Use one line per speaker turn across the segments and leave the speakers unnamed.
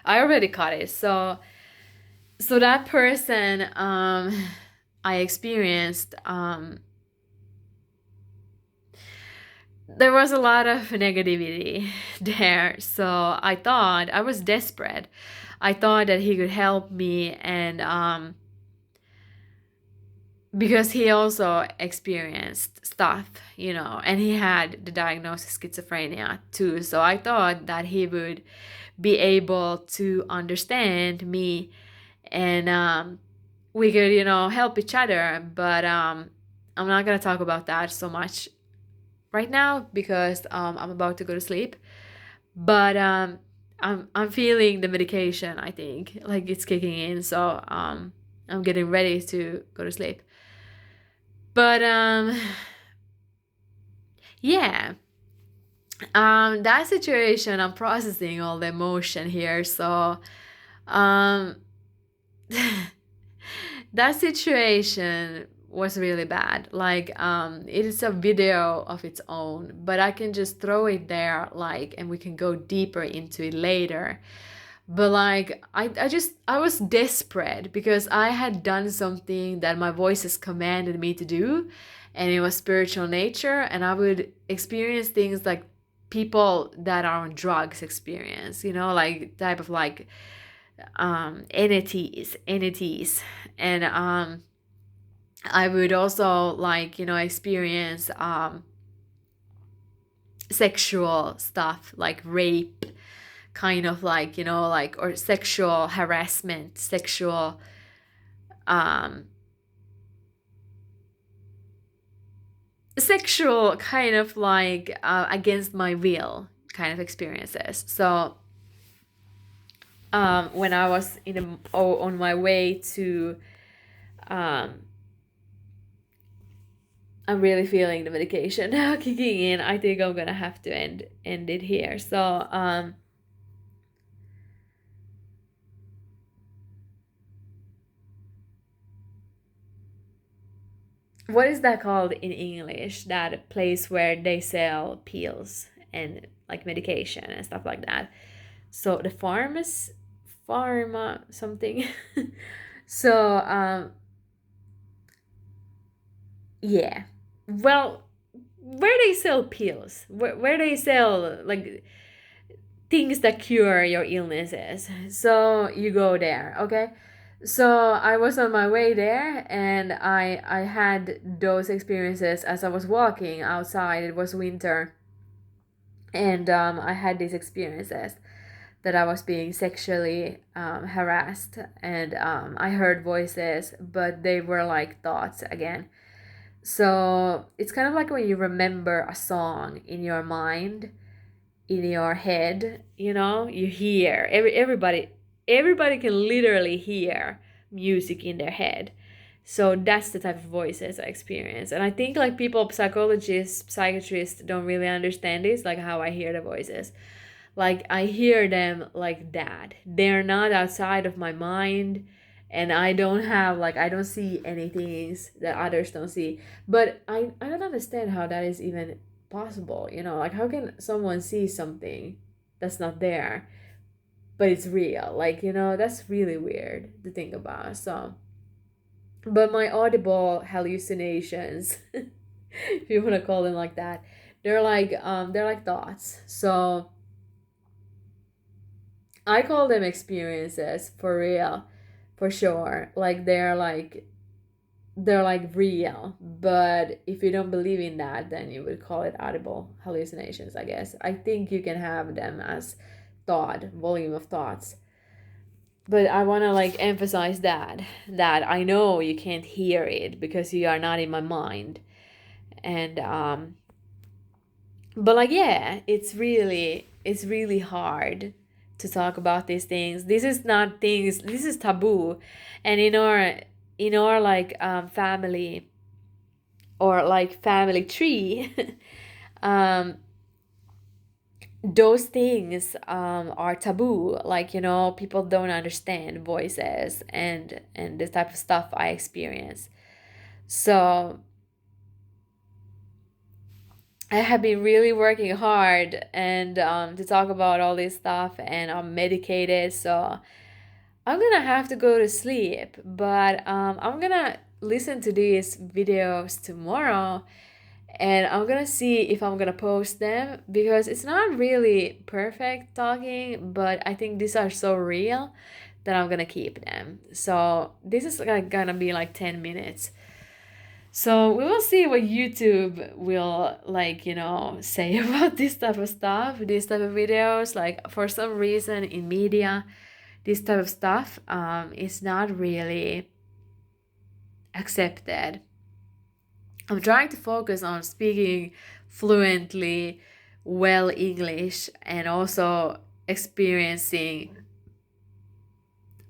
I already caught it. So that person, I experienced, there was a lot of negativity there. So I thought I was desperate. I thought that he could help me, and because he also experienced stuff, and he had the diagnosis schizophrenia too. So I thought that he would be able to understand me, and we could, help each other. But I'm not gonna talk about that so much right now because I'm about to go to sleep. But I'm feeling the medication. I think like it's kicking in, so I'm getting ready to go to sleep. But yeah, that situation, I'm processing all the emotion here. So um, that situation was really bad. Like it is a video of its own, but I can just throw it there, like, and we can go deeper into it later. But like I was desperate because I had done something that my voices commanded me to do, and it was spiritual nature, and I would experience things like people that are on drugs experience, like type of like entities. And I would also like, experience sexual stuff like rape, kind of like, like, or sexual harassment, um sexual kind of like against my will kind of experiences. So when I was on my way to um I'm really feeling the medication now kicking in. I think I'm gonna have to end it here. So what is that called in English? That place where they sell pills and like medication and stuff like that. So the pharma something. So yeah. Well, where they sell pills, where they sell like things that cure your illnesses. So you go there, okay? So I was on my way there, and I had those experiences as I was walking outside. It was winter, and I had these experiences that I was being sexually harassed, and I heard voices, but they were like thoughts again. So it's kind of like when you remember a song in your mind, in your head, you hear everybody can literally hear music in their head. So that's the type of voices I experience. And I think like people, psychologists, psychiatrists don't really understand this, like how I hear the voices. Like I hear them like that. They're not outside of my mind, and I don't see anything that others don't see. But I don't understand how that is even possible, like how can someone see something that's not there but it's real? Like, that's really weird to think about. So, but my audible hallucinations, if you want to call them like that, they're like thoughts. So I call them experiences for real, for sure. Like they're like real. But if you don't believe in that, then you would call it audible hallucinations, I guess. I think you can have them as volume of thoughts. But I want to like emphasize that I know you can't hear it because you are not in my mind. And but like yeah, it's really hard to talk about these things. This is not things, this is taboo. And in our like family, or like family tree, um those things are taboo. Like, people don't understand voices and this type of stuff I experience. So I have been really working hard and to talk about all this stuff, and I'm medicated, so I'm gonna have to go to sleep. But I'm gonna listen to these videos tomorrow, and I'm gonna see if I'm gonna post them because it's not really perfect talking, but I think these are so real that I'm gonna keep them. So this is like gonna be like 10 minutes. So we will see what YouTube will like, say about this type of stuff, this type of videos. Like for some reason in media, this type of stuff is not really accepted. I'm trying to focus on speaking fluently, well English, and also experiencing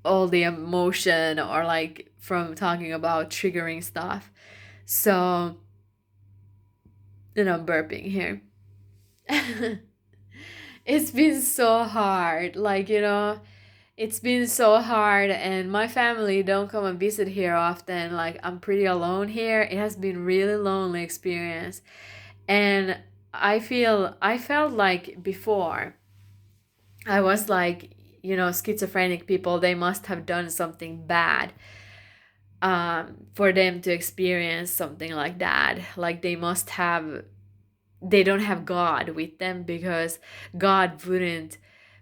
all the emotion or like from talking about triggering stuff. So, burping here. It's been so hard. Like, it's been so hard, and my family don't come and visit here often. Like, I'm pretty alone here. It has been really lonely experience. And I felt like before I was like, schizophrenic people, they must have done something bad for them to experience something like that. Like they don't have God with them because God wouldn't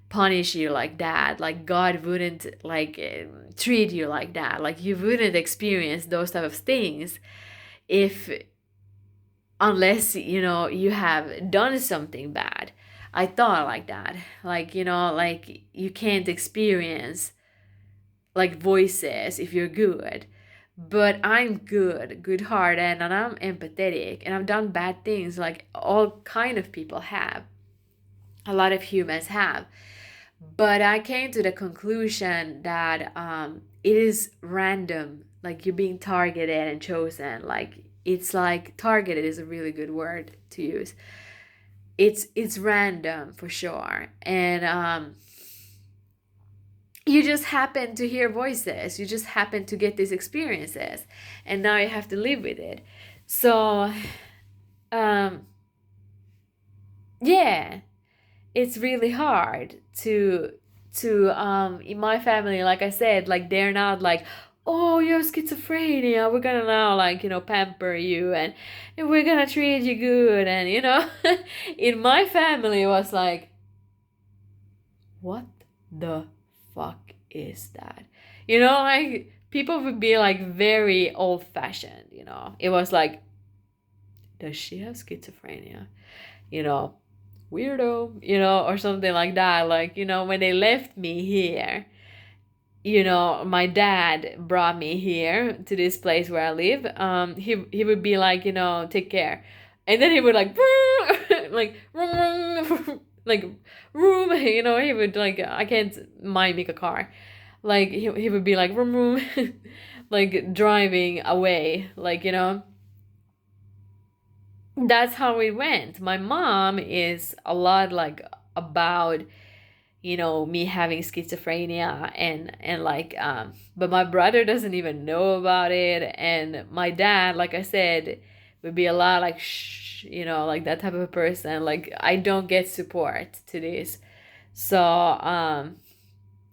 punish you like that. Like God wouldn't like treat you like that. Like you wouldn't experience those type of things if unless you have done something bad. I thought like that. Like like you can't experience like voices if you're good. But I'm good hearted, and I'm empathetic, and I've done bad things like all kind of people have. A lot of humans have. But I came to the conclusion that it is random, like you're being targeted and chosen. Like it's like targeted is a really good word to use. It's random for sure, and you just happen to hear voices. You just happen to get these experiences, and now you have to live with it. So, um, yeah, it's really hard to in my family, like I said, like they're not like, oh, you have schizophrenia, we're gonna now like pamper you, and we're gonna treat you good, and in my family it was like, what the fuck is that? Like people would be like very old fashioned. It was like, does she have schizophrenia? you know Weirdo, or something like that. Like, when they left me here, my dad brought me here to this place where I live. He would be like, take care. And then he would like, like, like, room, he would like, I can't mind make a car. Like, he would be like, room, like driving away, like, that's how it went. My mom is a lot like about me having schizophrenia, and like but my brother doesn't even know about it, and my dad, like I said, would be a lot like shh, like that type of person. Like I don't get support to this. So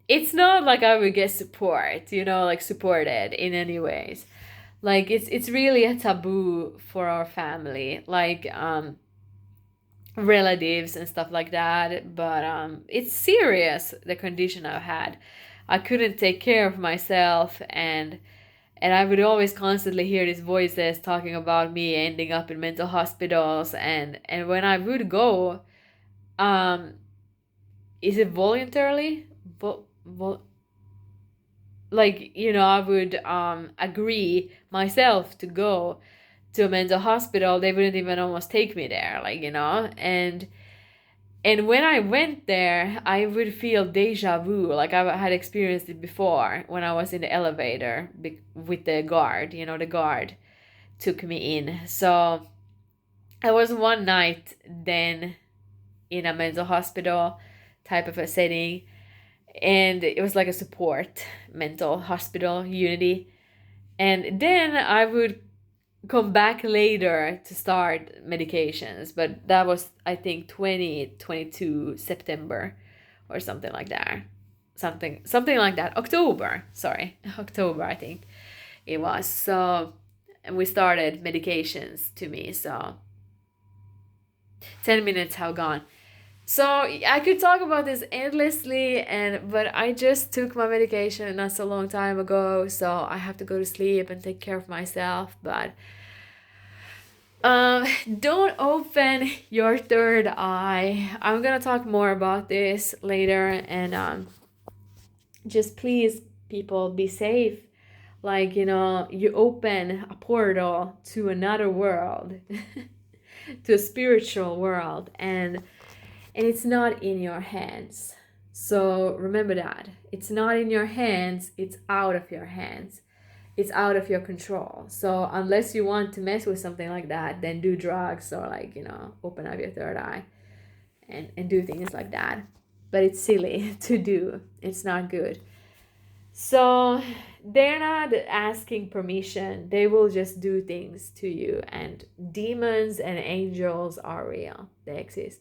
it's not like I would get support, like supported in any ways. Like it's really a taboo for our family, like relatives and stuff like that. But it's serious, the condition I've had. I couldn't take care of myself, and I would always constantly hear these voices talking about me ending up in mental hospitals, and when I would go, um is it voluntarily? Like, I would agree myself to go to a mental hospital. They wouldn't even almost take me there, like, and when I went there, I would feel deja vu, like I had experienced it before when I was in the elevator with the guard. The guard took me in. So I was one night then in a mental hospital type of a setting, and it was like a support mental hospital, Unity. And then I would come back later to start medications, but that was, I think, 2022 September or something like that. Something like that. October, sorry. October, I think it was. So, and we started medications to me. So 10 minutes have gone. So I could talk about this endlessly, but I just took my medication not so long time ago, so I have to go to sleep and take care of myself. But um, don't open your third eye. I'm gonna talk more about this later, and just please, people, be safe. Like, you open a portal to another world, to a spiritual world, and it's not in your hands. So remember that. It's not in your hands, it's out of your hands. It's out of your control. So unless you want to mess with something like that, then do drugs or, like, open up your third eye and do things like that. But it's silly to do. It's not good. So they're not asking permission. They will just do things to you. And demons and angels are real. They exist.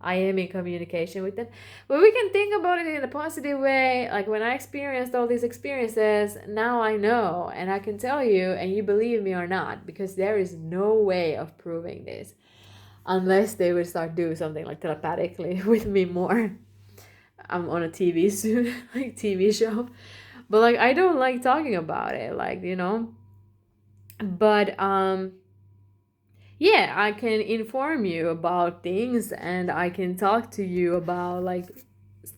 I am in communication with them. But we can think about it in a positive way. Like, when I experienced all these experiences, now I know, and I can tell you, and you believe me or not, because there is no way of proving this unless they would start doing something like telepathically with me more. I'm on a TV soon, like TV show. But, like, I don't like talking about it, like, but yeah, I can inform you about things, and I can talk to you about, like,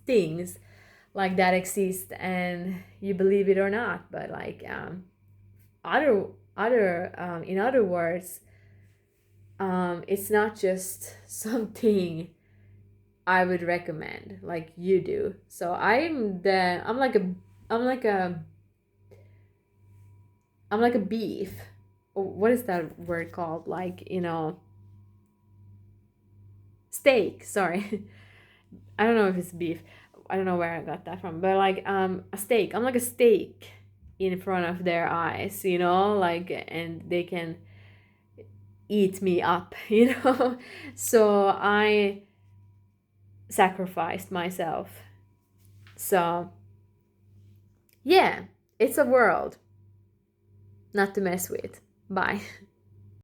things like that exist, and you believe it or not. But, like, in other words, it's not just something I would recommend like you do. So I'm like a beef. What is that word called? Like, steak. Sorry. I don't know if it's beef. I don't know where I got that from. But, like, a steak. I'm like a steak in front of their eyes, like, and they can eat me up, So I sacrificed myself. So yeah, it's a world not to mess with. Bye.